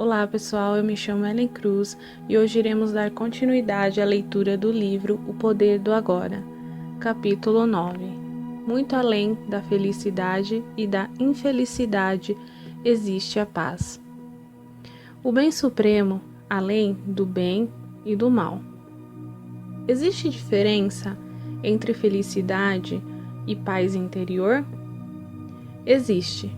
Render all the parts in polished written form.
Olá pessoal, eu me chamo Ellen Cruz e hoje iremos dar continuidade à leitura do livro O Poder do Agora, capítulo 9. Muito além da felicidade e da infelicidade existe a paz. O bem supremo, além do bem e do mal. Existe diferença entre felicidade e paz interior? Existe.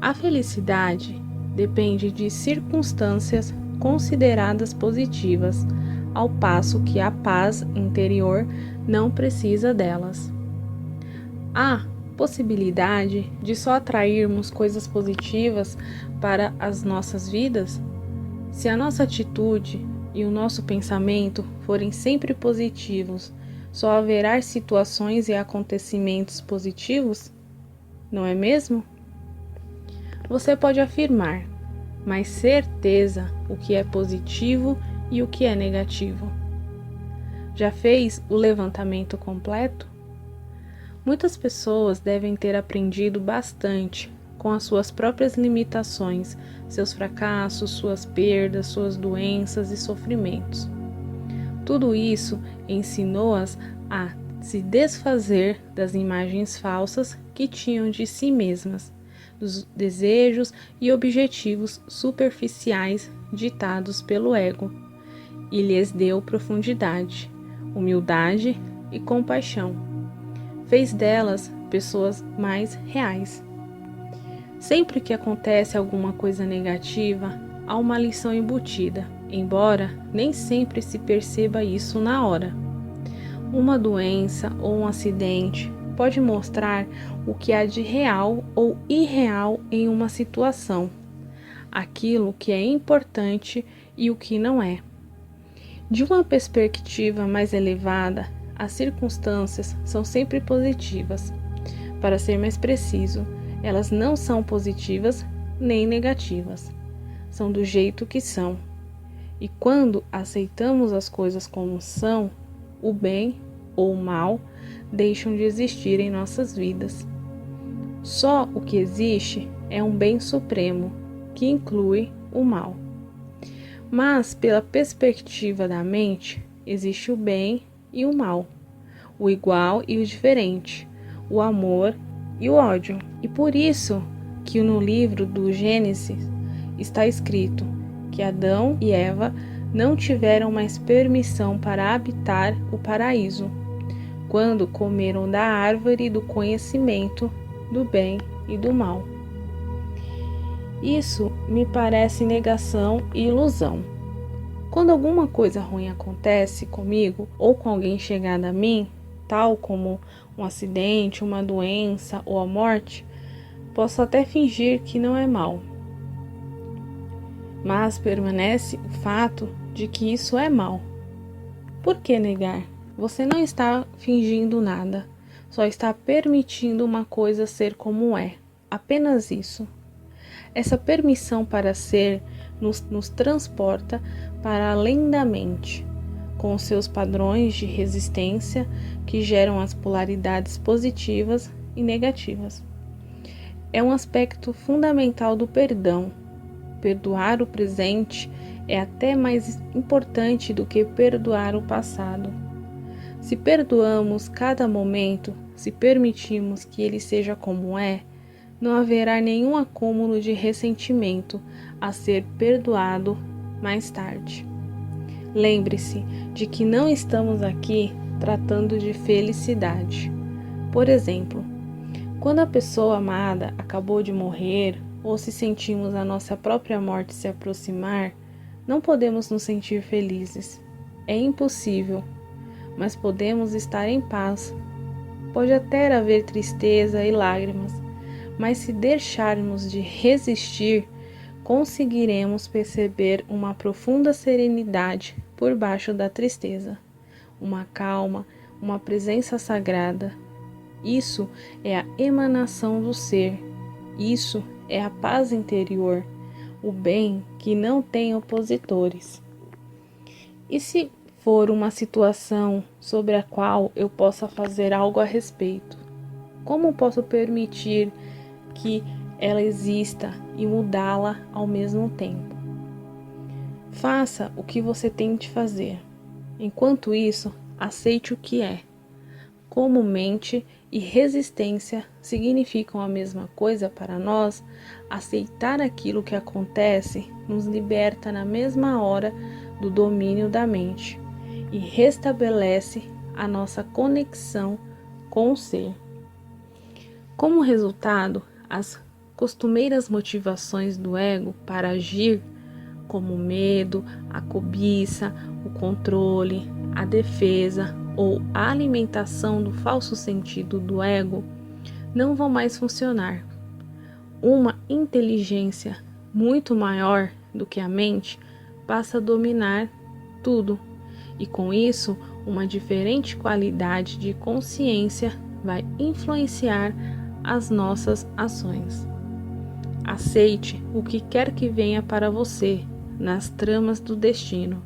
A felicidade depende de circunstâncias consideradas positivas, ao passo que a paz interior não precisa delas. Há possibilidade de só atrairmos coisas positivas para as nossas vidas? Se a nossa atitude e o nosso pensamento forem sempre positivos, só haverá situações e acontecimentos positivos? Não é mesmo? Você pode afirmar, mas certeza o que é positivo e o que é negativo. Já fez o levantamento completo? Muitas pessoas devem ter aprendido bastante com as suas próprias limitações, seus fracassos, suas perdas, suas doenças e sofrimentos. Tudo isso ensinou-as a se desfazer das imagens falsas que tinham de si mesmas, dos desejos e objetivos superficiais ditados pelo ego, e lhes deu profundidade, humildade e compaixão. Fez delas pessoas mais reais. Sempre que acontece alguma coisa negativa, há uma lição embutida, embora nem sempre se perceba isso na hora. Uma doença ou um acidente pode mostrar o que há de real ou irreal em uma situação, aquilo que é importante e o que não é. De uma perspectiva mais elevada, as circunstâncias são sempre positivas. Para ser mais preciso, elas não são positivas nem negativas. São do jeito que são. E quando aceitamos as coisas como são, o bem ou o mal deixam de existir em nossas vidas. Só o que existe é um bem supremo, que inclui o mal. Mas, pela perspectiva da mente, existe o bem e o mal, o igual e o diferente, o amor e o ódio. E por isso que no livro do Gênesis está escrito que Adão e Eva não tiveram mais permissão para habitar o paraíso, quando comeram da árvore do conhecimento do bem e do mal. Isso me parece negação e ilusão. Quando alguma coisa ruim acontece comigo ou com alguém chegado a mim, tal como um acidente, uma doença ou a morte, posso até fingir que não é mal. Mas permanece o fato de que isso é mal. Por que negar? Você não está fingindo nada, só está permitindo uma coisa ser como é, apenas isso. Essa permissão para ser nos transporta para além da mente, com seus padrões de resistência que geram as polaridades positivas e negativas. É um aspecto fundamental do perdão. Perdoar o presente é até mais importante do que perdoar o passado. Se perdoamos cada momento, se permitimos que ele seja como é, não haverá nenhum acúmulo de ressentimento a ser perdoado mais tarde. Lembre-se de que não estamos aqui tratando de felicidade. Por exemplo, quando a pessoa amada acabou de morrer ou se sentimos a nossa própria morte se aproximar, não podemos nos sentir felizes. É impossível. Mas podemos estar em paz. Pode até haver tristeza e lágrimas, mas se deixarmos de resistir, conseguiremos perceber uma profunda serenidade por baixo da tristeza, uma calma, uma presença sagrada. Isso é a emanação do ser, isso é a paz interior, o bem que não tem opositores. E se for uma situação sobre a qual eu possa fazer algo a respeito, como posso permitir que ela exista e mudá-la ao mesmo tempo? Faça o que você tem de fazer. Enquanto isso, aceite o que é. Como mente e resistência significam a mesma coisa para nós, aceitar aquilo que acontece nos liberta na mesma hora do domínio da mente e restabelece a nossa conexão com o ser. Como resultado, as costumeiras motivações do ego para agir, como o medo, a cobiça, o controle, a defesa ou a alimentação do falso sentido do ego, não vão mais funcionar. Uma inteligência muito maior do que a mente passa a dominar tudo, e com isso, uma diferente qualidade de consciência vai influenciar as nossas ações. Aceite o que quer que venha para você nas tramas do destino,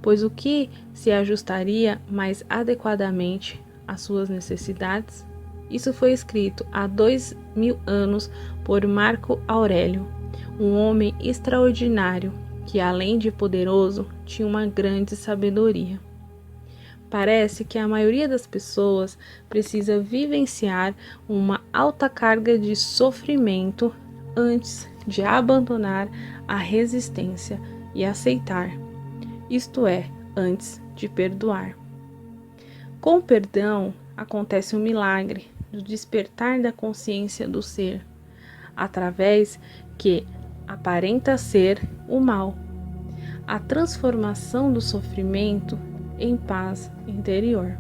pois o que se ajustaria mais adequadamente às suas necessidades? Isso foi escrito há 2000 anos por Marco Aurélio, um homem extraordinário que, além de poderoso, tinha uma grande sabedoria. Parece que a maioria das pessoas precisa vivenciar uma alta carga de sofrimento antes de abandonar a resistência e aceitar, isto é, antes de perdoar. Com o perdão, acontece um milagre do despertar da consciência do ser, através que aparenta ser o mal, a transformação do sofrimento em paz interior.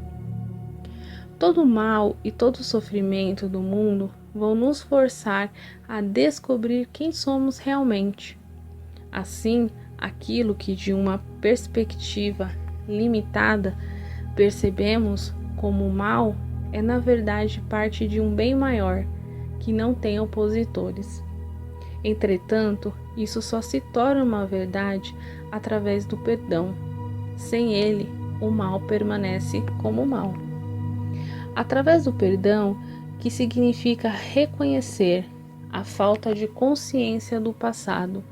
Todo o mal e todo o sofrimento do mundo vão nos forçar a descobrir quem somos realmente. Assim, aquilo que de uma perspectiva limitada percebemos como mal é na verdade parte de um bem maior que não tem opositores. Entretanto, isso só se torna uma verdade através do perdão. Sem ele, o mal permanece como mal. Através do perdão, que significa reconhecer a falta de consciência do passado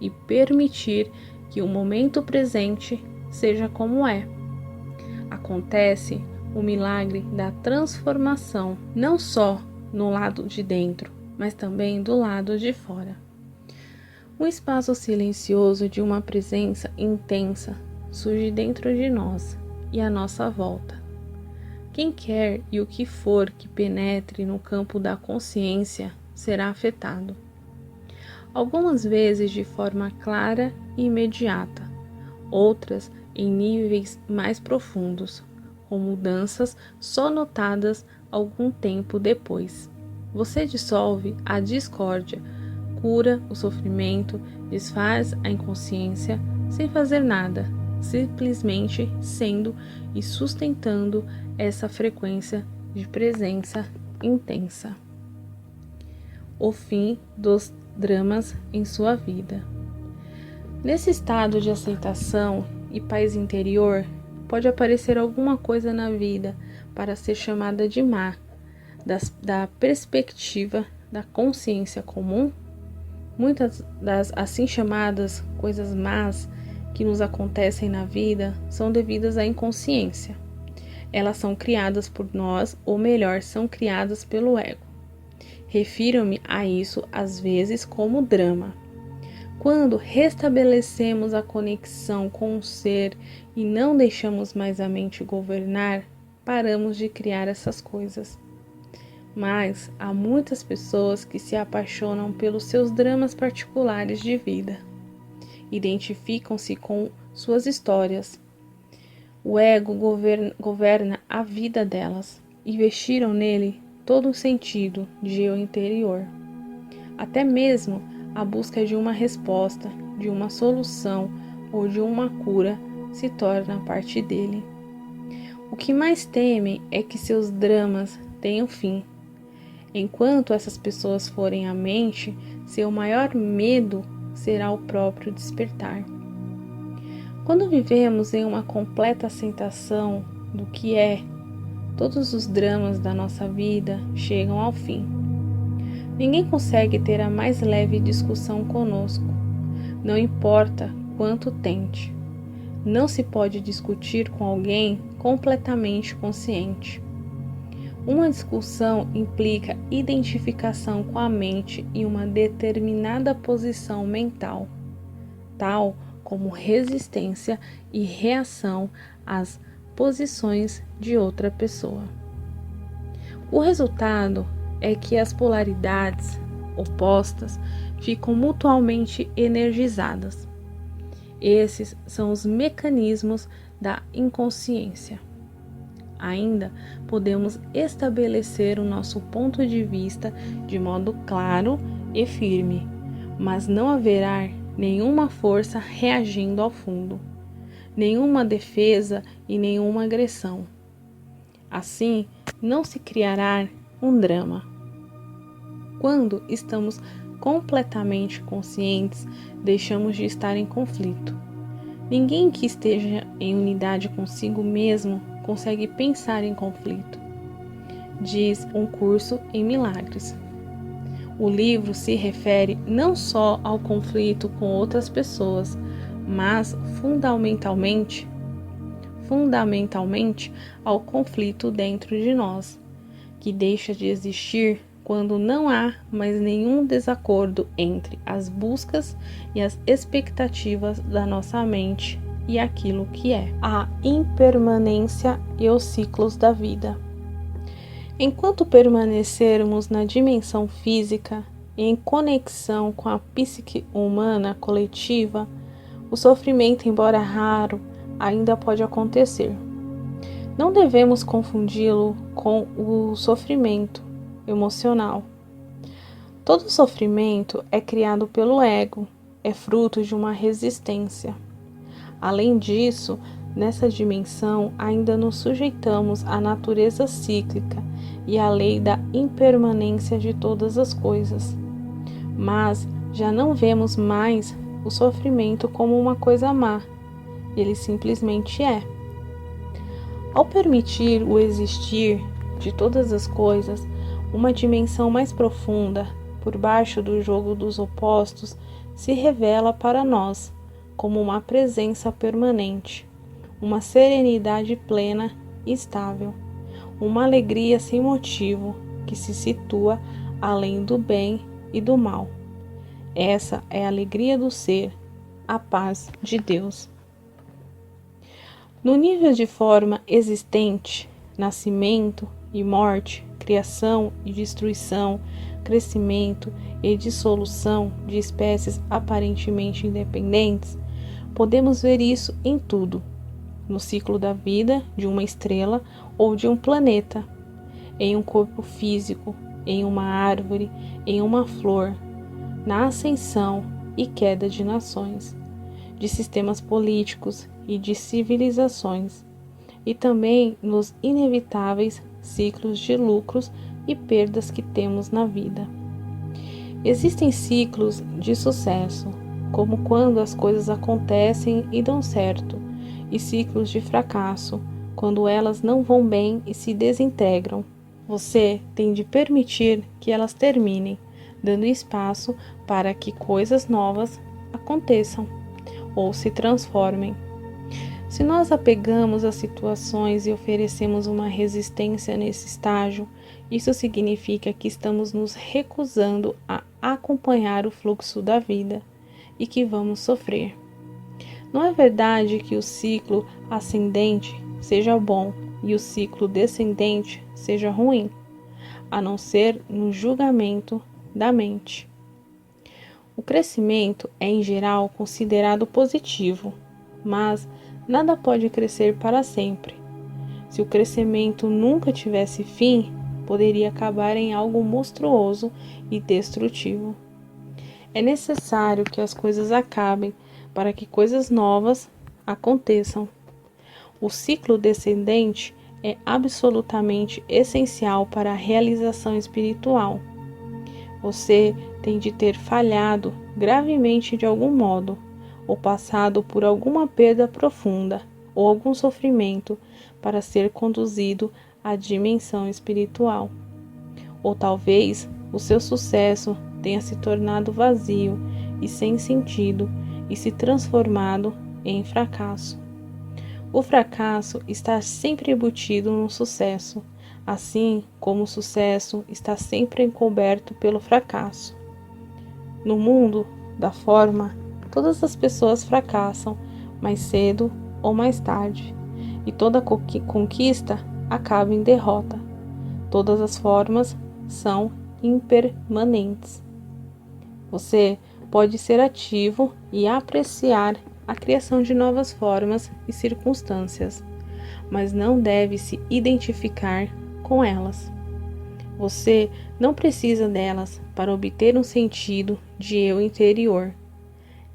e permitir que o momento presente seja como é. Acontece o milagre da transformação, não só no lado de dentro, mas também do lado de fora. Um espaço silencioso de uma presença intensa surge dentro de nós e à nossa volta. Quem quer e o que for que penetre no campo da consciência será afetado. Algumas vezes de forma clara e imediata, outras em níveis mais profundos, com mudanças só notadas algum tempo depois. Você dissolve a discórdia, cura o sofrimento, desfaz a inconsciência sem fazer nada, simplesmente sendo e sustentando essa frequência de presença intensa. O fim dos dramas em sua vida. Nesse estado de aceitação e paz interior, pode aparecer alguma coisa na vida para ser chamada de má, da perspectiva da consciência comum. Muitas das assim chamadas coisas más que nos acontecem na vida são devidas à inconsciência. Elas são criadas por nós, ou melhor, são criadas pelo ego. Refiro-me a isso às vezes como drama. Quando restabelecemos a conexão com o ser e não deixamos mais a mente governar, paramos de criar essas coisas. Mas há muitas pessoas que se apaixonam pelos seus dramas particulares de vida. Identificam-se com suas histórias. O ego governa a vida delas e investiram nele todo um sentido de eu interior. Até mesmo a busca de uma resposta, de uma solução ou de uma cura se torna parte dele. O que mais temem é que seus dramas tenham fim. Enquanto essas pessoas forem à mente, seu maior medo será o próprio despertar. Quando vivemos em uma completa aceitação do que é, todos os dramas da nossa vida chegam ao fim. Ninguém consegue ter a mais leve discussão conosco. Não importa quanto tente. Não se pode discutir com alguém completamente consciente. Uma discussão implica identificação com a mente em uma determinada posição mental, tal como resistência e reação às posições de outra pessoa. O resultado é que as polaridades opostas ficam mutuamente energizadas. Esses são os mecanismos da inconsciência. Ainda podemos estabelecer o nosso ponto de vista de modo claro e firme, mas não haverá nenhuma força reagindo ao fundo, nenhuma defesa e nenhuma agressão. Assim, não se criará um drama. Quando estamos completamente conscientes, deixamos de estar em conflito. Ninguém que esteja em unidade consigo mesmo consegue pensar em conflito, diz um curso em milagres. O livro se refere não só ao conflito com outras pessoas, mas fundamentalmente ao conflito dentro de nós, que deixa de existir quando não há mais nenhum desacordo entre as buscas e as expectativas da nossa mente e aquilo que é a impermanência e os ciclos da vida. Enquanto permanecermos na dimensão física, em conexão com a psique humana coletiva, o sofrimento, embora raro, ainda pode acontecer. Não devemos confundi-lo com o sofrimento emocional. Todo sofrimento é criado pelo ego, é fruto de uma resistência. Além disso, nessa dimensão ainda nos sujeitamos à natureza cíclica e à lei da impermanência de todas as coisas. Mas já não vemos mais o sofrimento como uma coisa má, ele simplesmente é. Ao permitir o existir de todas as coisas, uma dimensão mais profunda, por baixo do jogo dos opostos, se revela para nós como uma presença permanente, uma serenidade plena e estável, uma alegria sem motivo que se situa além do bem e do mal. Essa é a alegria do ser, a paz de Deus. No nível de forma existente, nascimento e morte, criação e destruição, crescimento e dissolução de espécies aparentemente independentes, podemos ver isso em tudo, no ciclo da vida de uma estrela ou de um planeta, em um corpo físico, em uma árvore, em uma flor, na ascensão e queda de nações, de sistemas políticos e de civilizações, e também nos inevitáveis ciclos de lucros e perdas que temos na vida. Existem ciclos de sucesso, como quando as coisas acontecem e dão certo, e ciclos de fracasso, quando elas não vão bem e se desintegram. Você tem de permitir que elas terminem, dando espaço para que coisas novas aconteçam ou se transformem. Se nós apegamos às situações e oferecemos uma resistência nesse estágio, isso significa que estamos nos recusando a acompanhar o fluxo da vida e que vamos sofrer. Não é verdade que o ciclo ascendente seja bom e o ciclo descendente seja ruim, a não ser no julgamento da mente. O crescimento é, em geral, considerado positivo, mas nada pode crescer para sempre. Se o crescimento nunca tivesse fim, poderia acabar em algo monstruoso e destrutivo. É necessário que as coisas acabem para que coisas novas aconteçam. O ciclo descendente é absolutamente essencial para a realização espiritual. Você tem de ter falhado gravemente de algum modo, ou passado por alguma perda profunda, ou algum sofrimento, para ser conduzido à dimensão espiritual. Ou talvez o seu sucesso tenha se tornado vazio e sem sentido e se transformado em fracasso. O fracasso está sempre embutido no sucesso, assim como o sucesso está sempre encoberto pelo fracasso. No mundo da forma, todas as pessoas fracassam, mais cedo ou mais tarde, e toda conquista acaba em derrota. Todas as formas são impermanentes. Você pode ser ativo e apreciar a criação de novas formas e circunstâncias, mas não deve se identificar com elas. Você não precisa delas para obter um sentido de eu interior.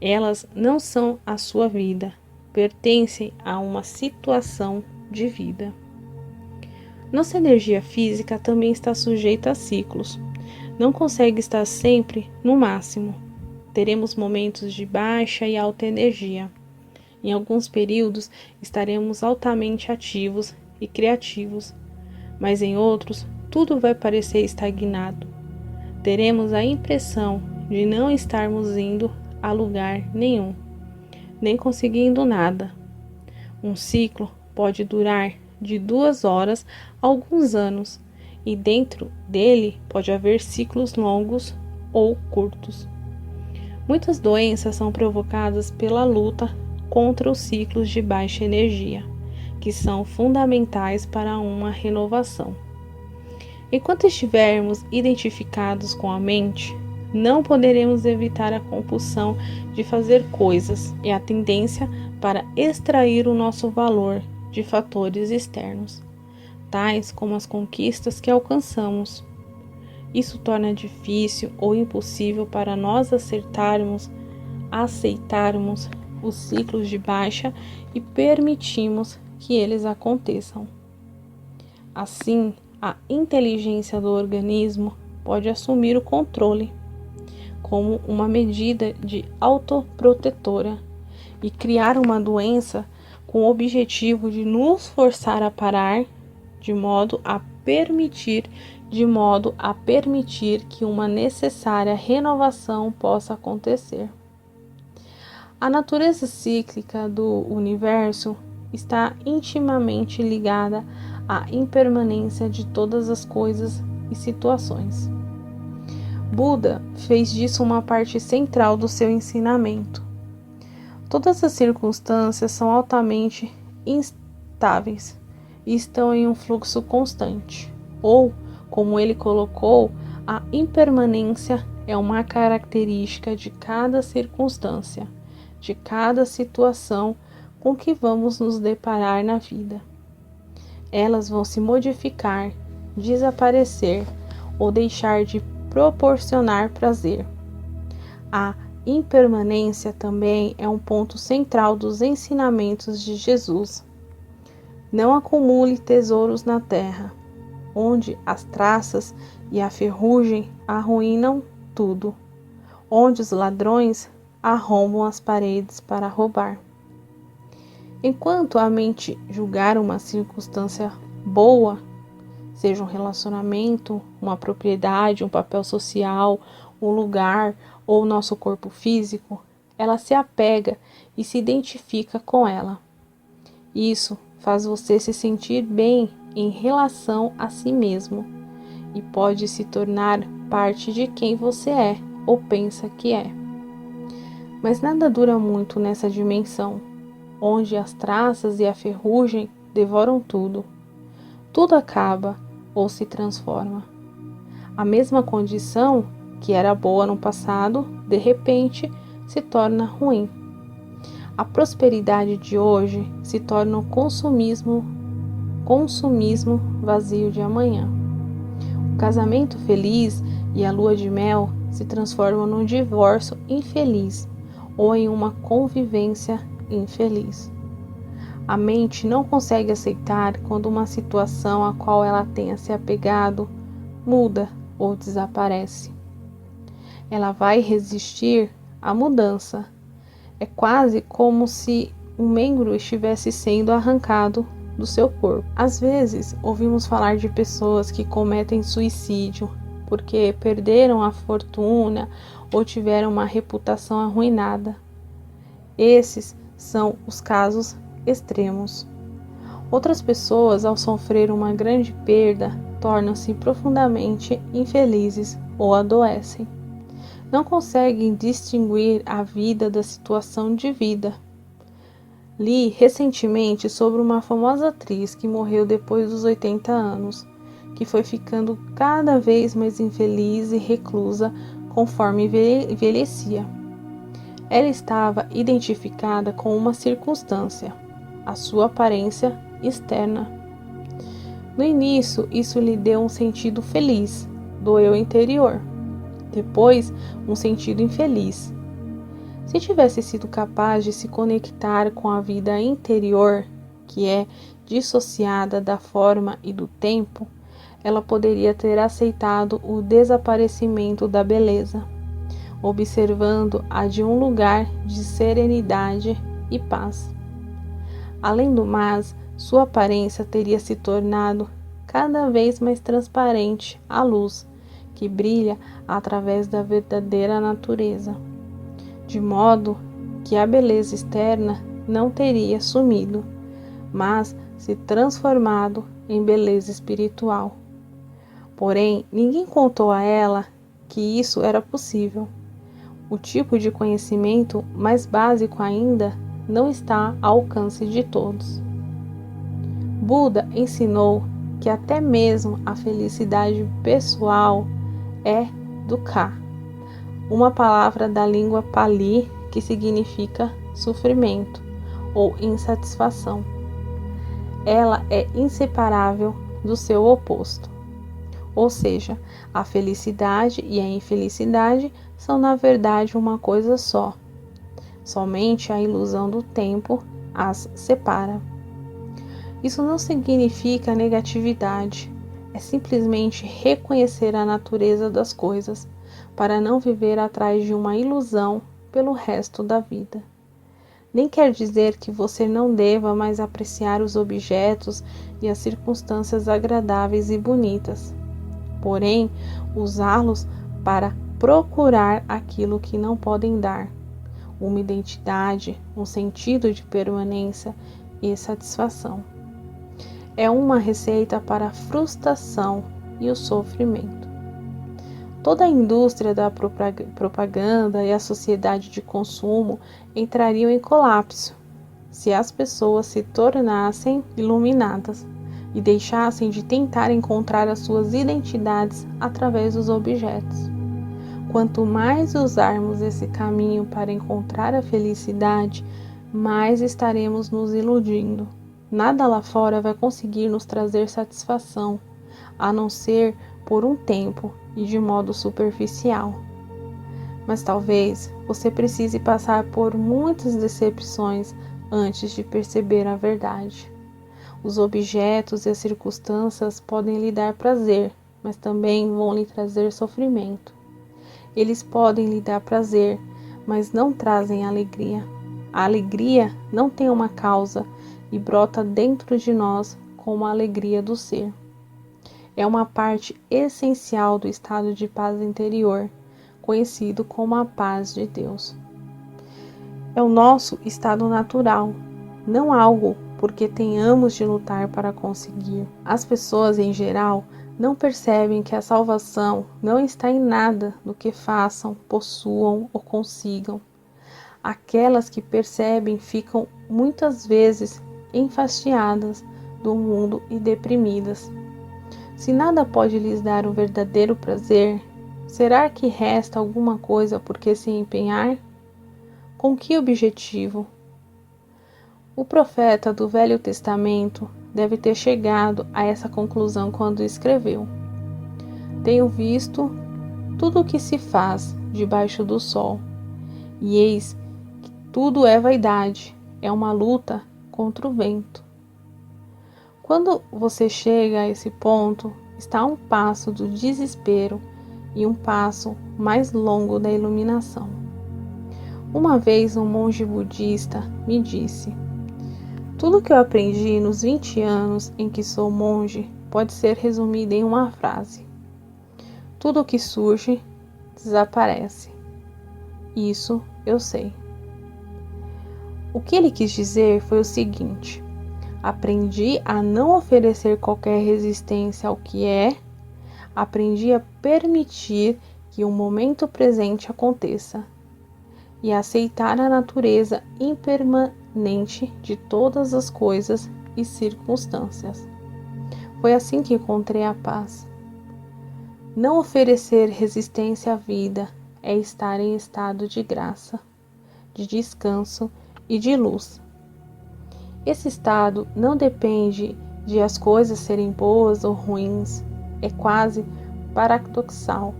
Elas não são a sua vida, pertencem a uma situação de vida. Nossa energia física também está sujeita a ciclos. Não consegue estar sempre no máximo. Teremos momentos de baixa e alta energia. Em alguns períodos estaremos altamente ativos e criativos, mas em outros tudo vai parecer estagnado. Teremos a impressão de não estarmos indo a lugar nenhum, nem conseguindo nada. Um ciclo pode durar de 2 horas a alguns anos, e dentro dele pode haver ciclos longos ou curtos. Muitas doenças são provocadas pela luta contra os ciclos de baixa energia, que são fundamentais para uma renovação. Enquanto estivermos identificados com a mente, não poderemos evitar a compulsão de fazer coisas e a tendência para extrair o nosso valor de fatores externos, tais como as conquistas que alcançamos. Isso torna difícil ou impossível para nós aceitarmos os ciclos de baixa e permitimos que eles aconteçam. Assim, a inteligência do organismo pode assumir o controle como uma medida de autoprotetora e criar uma doença com o objetivo de nos forçar a parar, de modo a permitir que uma necessária renovação possa acontecer. A natureza cíclica do universo está intimamente ligada à impermanência de todas as coisas e situações. Buda fez disso uma parte central do seu ensinamento. Todas as circunstâncias são altamente instáveis e estão em um fluxo constante, ou, como ele colocou, a impermanência é uma característica de cada circunstância, de cada situação com que vamos nos deparar na vida. Elas vão se modificar, desaparecer ou deixar de proporcionar prazer. A impermanência também é um ponto central dos ensinamentos de Jesus. Não acumule tesouros na terra, onde as traças e a ferrugem arruinam tudo, onde os ladrões arrombam as paredes para roubar. Enquanto a mente julgar uma circunstância boa, seja um relacionamento, uma propriedade, um papel social, um lugar ou nosso corpo físico, ela se apega e se identifica com ela. Isso faz você se sentir bem em relação a si mesmo e pode se tornar parte de quem você é ou pensa que é. Mas nada dura muito nessa dimensão, onde as traças e a ferrugem devoram tudo. Tudo acaba ou se transforma. A mesma condição que era boa no passado, de repente, se torna ruim. A prosperidade de hoje se torna um consumismo vazio de amanhã. O casamento feliz e a lua de mel se transformam num divórcio infeliz ou em uma convivência infeliz. A mente não consegue aceitar quando uma situação a qual ela tenha se apegado muda ou desaparece. Ela vai resistir à mudança. É quase como se um membro estivesse sendo arrancado do seu corpo. Às vezes, ouvimos falar de pessoas que cometem suicídio porque perderam a fortuna ou tiveram uma reputação arruinada. Esses são os casos extremos. Outras pessoas, ao sofrer uma grande perda, tornam-se profundamente infelizes ou adoecem. Não conseguem distinguir a vida da situação de vida. Li recentemente sobre uma famosa atriz que morreu depois dos 80 anos, que foi ficando cada vez mais infeliz e reclusa conforme envelhecia. Ela estava identificada com uma circunstância, a sua aparência externa. No início, isso lhe deu um sentido feliz, do eu interior. Depois, um sentido infeliz. Se tivesse sido capaz de se conectar com a vida interior, que é dissociada da forma e do tempo, ela poderia ter aceitado o desaparecimento da beleza, observando-a de um lugar de serenidade e paz. Além do mais, sua aparência teria se tornado cada vez mais transparente à luz que brilha através da verdadeira natureza, de modo que a beleza externa não teria sumido, mas se transformado em beleza espiritual. Porém, ninguém contou a ela que isso era possível. O tipo de conhecimento mais básico ainda não está ao alcance de todos. Buda ensinou que até mesmo a felicidade pessoal é dukkha, uma palavra da língua Pali que significa sofrimento ou insatisfação. Ela é inseparável do seu oposto. Ou seja, a felicidade e a infelicidade são na verdade uma coisa só. Somente a ilusão do tempo as separa. Isso não significa negatividade, é simplesmente reconhecer a natureza das coisas, para não viver atrás de uma ilusão pelo resto da vida. Nem quer dizer que você não deva mais apreciar os objetos e as circunstâncias agradáveis e bonitas, porém, usá-los para procurar aquilo que não podem dar, uma identidade, um sentido de permanência e satisfação. É uma receita para a frustração e o sofrimento. Toda a indústria da propaganda e a sociedade de consumo entrariam em colapso se as pessoas se tornassem iluminadas e deixassem de tentar encontrar as suas identidades através dos objetos. Quanto mais usarmos esse caminho para encontrar a felicidade, mais estaremos nos iludindo. Nada lá fora vai conseguir nos trazer satisfação, a não ser por um tempo e de modo superficial. Mas talvez você precise passar por muitas decepções antes de perceber a verdade. Os objetos e as circunstâncias podem lhe dar prazer, mas também vão lhe trazer sofrimento. Eles podem lhe dar prazer, mas não trazem alegria. A alegria não tem uma causa e brota dentro de nós como a alegria do ser. É uma parte essencial do estado de paz interior, conhecido como a paz de Deus. É o nosso estado natural, não algo porque tenhamos de lutar para conseguir. As pessoas em geral não percebem que a salvação não está em nada do que façam, possuam ou consigam. Aquelas que percebem ficam muitas vezes enfastiadas do mundo e deprimidas. Se nada pode lhes dar um verdadeiro prazer, será que resta alguma coisa por que se empenhar? Com que objetivo? O profeta do Velho Testamento deve ter chegado a essa conclusão quando escreveu: Tenho visto tudo o que se faz debaixo do sol, e eis que tudo é vaidade, é uma luta contra o vento. Quando você chega a esse ponto, está a um passo do desespero e um passo mais longo da iluminação. Uma vez um monge budista me disse: tudo que eu aprendi nos 20 anos em que sou monge pode ser resumido em uma frase: tudo que surge, desaparece. Isso eu sei. O que ele quis dizer foi o seguinte: aprendi a não oferecer qualquer resistência ao que é, aprendi a permitir que o momento presente aconteça e a aceitar a natureza impermanente de todas as coisas e circunstâncias. Foi assim que encontrei a paz. Não oferecer resistência à vida é estar em estado de graça, de descanso e de luz. Esse estado não depende de as coisas serem boas ou ruins, é quase paradoxal,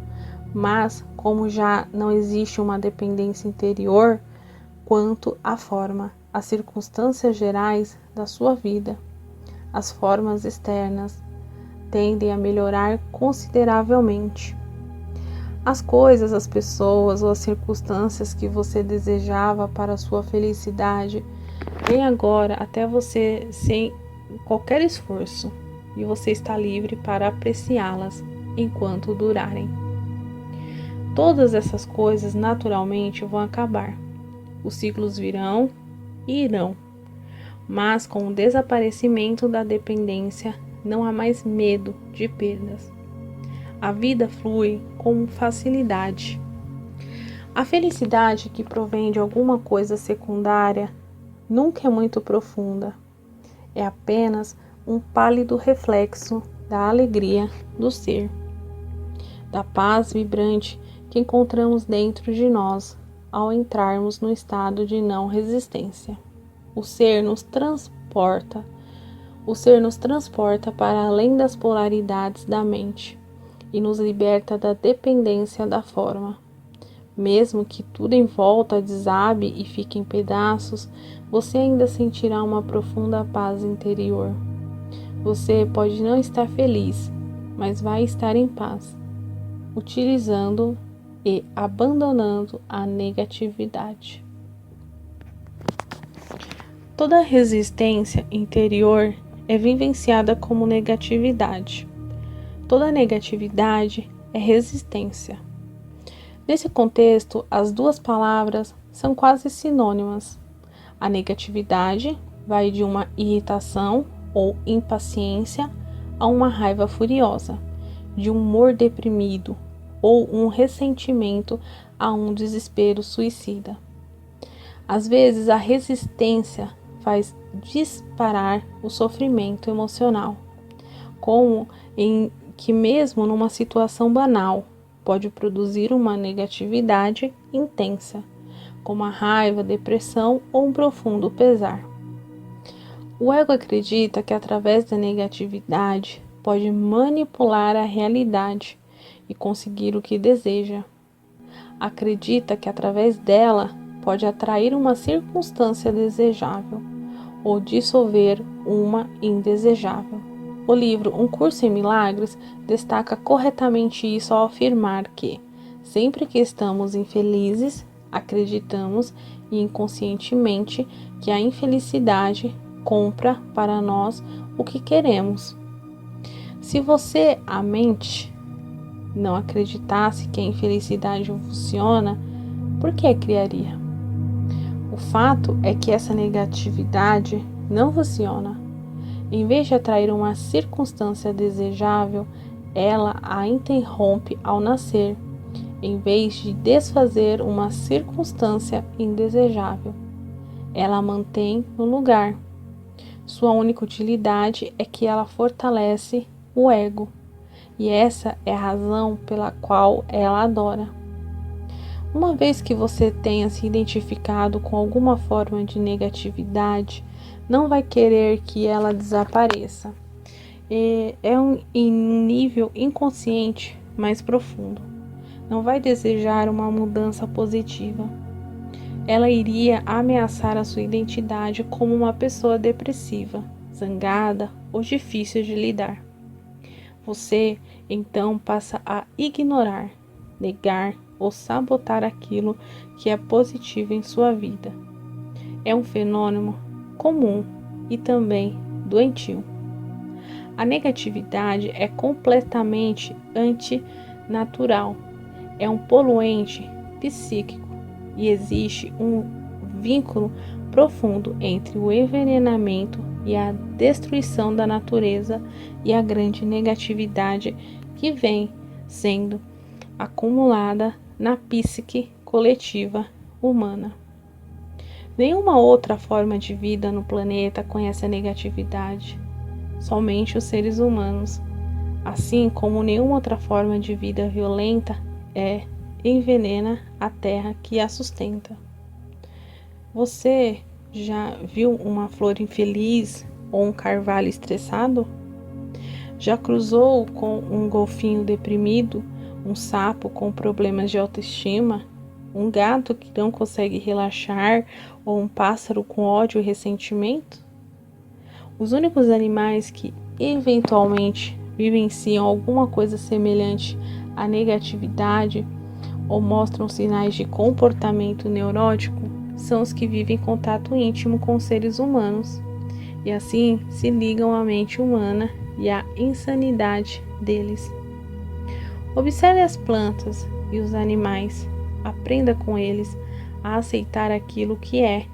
mas como já não existe uma dependência interior quanto à forma, às circunstâncias gerais da sua vida, as formas externas tendem a melhorar consideravelmente. As coisas, as pessoas ou as circunstâncias que você desejava para a sua felicidade vêm agora até você sem qualquer esforço e você está livre para apreciá-las enquanto durarem. Todas essas coisas naturalmente vão acabar. Os ciclos virão e irão, mas com o desaparecimento da dependência não há mais medo de perdas. A vida flui com facilidade. A felicidade que provém de alguma coisa secundária nunca é muito profunda. É apenas um pálido reflexo da alegria do ser, da paz vibrante que encontramos dentro de nós ao entrarmos no estado de não resistência. O ser nos transporta para além das polaridades da mente e nos liberta da dependência da forma. Mesmo que tudo em volta desabe e fique em pedaços, você ainda sentirá uma profunda paz interior. Você pode não estar feliz, mas vai estar em paz, utilizando e abandonando a negatividade. Toda resistência interior é vivenciada como negatividade. Toda negatividade é resistência. Nesse contexto, as duas palavras são quase sinônimas. A negatividade vai de uma irritação ou impaciência a uma raiva furiosa, de um humor deprimido ou um ressentimento a um desespero suicida. Às vezes, a resistência faz disparar o sofrimento emocional, como em que mesmo numa situação banal pode produzir uma negatividade intensa, como a raiva, depressão ou um profundo pesar. O ego acredita que através da negatividade pode manipular a realidade e conseguir o que deseja. Acredita que através dela pode atrair uma circunstância desejável ou dissolver uma indesejável. O livro Um Curso em Milagres destaca corretamente isso ao afirmar que, sempre que estamos infelizes, acreditamos inconscientemente que a infelicidade compra para nós o que queremos. Se você, a mente, não acreditasse que a infelicidade funciona, por que criaria? O fato é que essa negatividade não funciona. Em vez de atrair uma circunstância desejável, ela a interrompe ao nascer, em vez de desfazer uma circunstância indesejável. Ela a mantém no lugar. Sua única utilidade é que ela fortalece o ego, e essa é a razão pela qual ela adora. Uma vez que você tenha se identificado com alguma forma de negatividade, não vai querer que ela desapareça. É em um nível inconsciente mais profundo. Não vai desejar uma mudança positiva. Ela iria ameaçar a sua identidade como uma pessoa depressiva, zangada ou difícil de lidar. Você, então, passa a ignorar, negar ou sabotar aquilo que é positivo em sua vida. É um fenômeno comum e também doentio. A negatividade é completamente antinatural, é um poluente psíquico e existe um vínculo profundo entre o envenenamento e a destruição da natureza e a grande negatividade que vem sendo acumulada na psique coletiva humana. Nenhuma outra forma de vida no planeta conhece a negatividade, somente os seres humanos, assim como nenhuma outra forma de vida violenta envenena a terra que a sustenta. Você já viu uma flor infeliz ou um carvalho estressado? Já cruzou com um golfinho deprimido, um sapo com problemas de autoestima, um gato que não consegue relaxar ou um pássaro com ódio e ressentimento? Os únicos animais que eventualmente vivenciam alguma coisa semelhante à negatividade ou mostram sinais de comportamento neurótico são os que vivem em contato íntimo com seres humanos e assim se ligam à mente humana e à insanidade deles. Observe as plantas e os animais, aprenda com eles a aceitar aquilo que é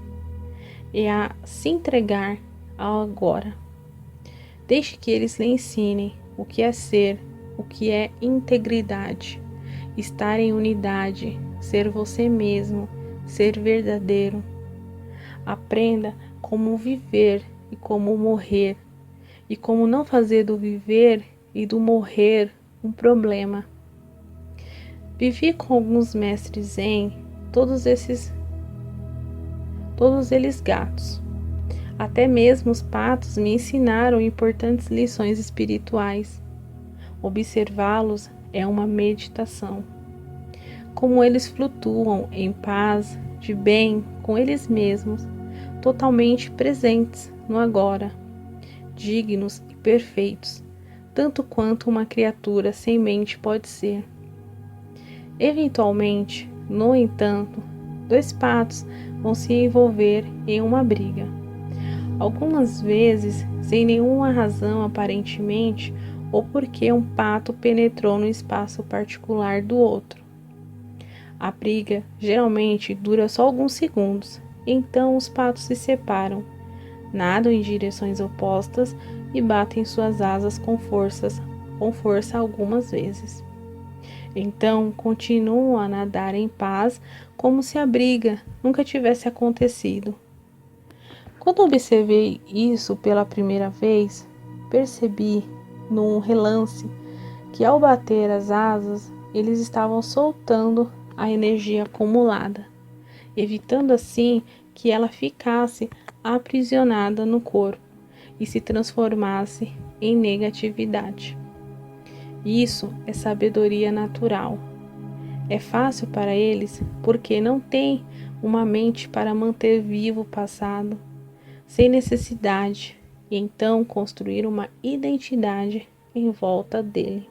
e a se entregar ao agora. Deixe que eles lhe ensinem o que é ser, o que é integridade, estar em unidade, ser você mesmo, ser verdadeiro. Aprenda como viver e como morrer, e como não fazer do viver e do morrer um problema. Vivi com alguns mestres zen, todos eles gatos. Até mesmo os patos me ensinaram importantes lições espirituais. Observá-los é uma meditação. Como eles flutuam em paz, de bem com eles mesmos, totalmente presentes no agora, dignos e perfeitos, tanto quanto uma criatura sem mente pode ser. Eventualmente, no entanto, dois patos vão se envolver em uma briga. Algumas vezes, sem nenhuma razão aparentemente, ou porque um pato penetrou no espaço particular do outro. A briga geralmente dura só alguns segundos, então os patos se separam, nadam em direções opostas e batem suas asas com força algumas vezes. Então continuam a nadar em paz, como se a briga nunca tivesse acontecido. Quando observei isso pela primeira vez, percebi, num relance, que ao bater as asas, eles estavam soltando a energia acumulada, evitando assim que ela ficasse aprisionada no corpo e se transformasse em negatividade. Isso é sabedoria natural. É fácil para eles porque não têm uma mente para manter vivo o passado, sem necessidade, e então construir uma identidade em volta dele.